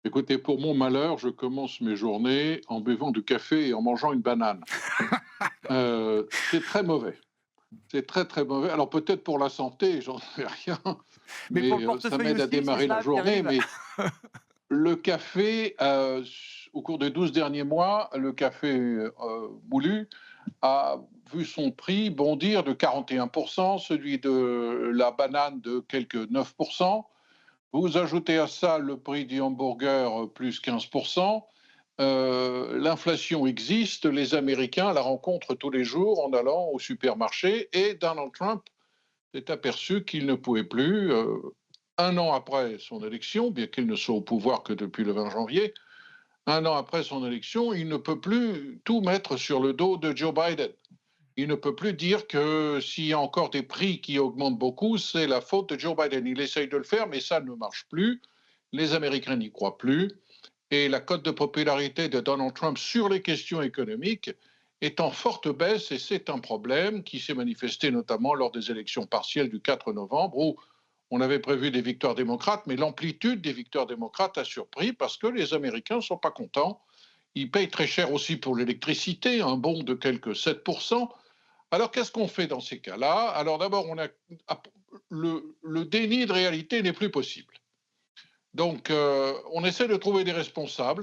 Écoutez, pour mon malheur, je commence mes journées en buvant du café et en mangeant une banane. C'est très mauvais. C'est très, très mauvais. Alors peut-être pour la santé, j'en sais rien, Mais pour mais le ça portefeuille m'aide à aussi, c'est démarrer la ça, journée. Pierre-Yves? Mais le café, au cours des 12 derniers mois, le café moulu a vu son prix bondir de 41%, celui de la banane de quelques 9%. Vous ajoutez à ça le prix du hamburger, plus 15%. L'inflation existe, les Américains la rencontrent tous les jours en allant au supermarché et Donald Trump s'est aperçu qu'il ne pouvait plus, un an après son élection, bien qu'il ne soit au pouvoir que depuis le 20 janvier, un an après son élection, il ne peut plus tout mettre sur le dos de Joe Biden. Il ne peut plus dire que s'il y a encore des prix qui augmentent beaucoup, c'est la faute de Joe Biden. Il essaye de le faire, mais ça ne marche plus. Les Américains n'y croient plus. Et la cote de popularité de Donald Trump sur les questions économiques est en forte baisse et c'est un problème qui s'est manifesté notamment lors des élections partielles du 4 novembre où on avait prévu des victoires démocrates, mais l'amplitude des victoires démocrates a surpris parce que les Américains ne sont pas contents. Ils payent très cher aussi pour l'électricité, un bond de quelques 7%. Alors qu'est-ce qu'on fait dans ces cas-là? Alors d'abord, le déni de réalité n'est plus possible. Donc on essaie de trouver des responsables.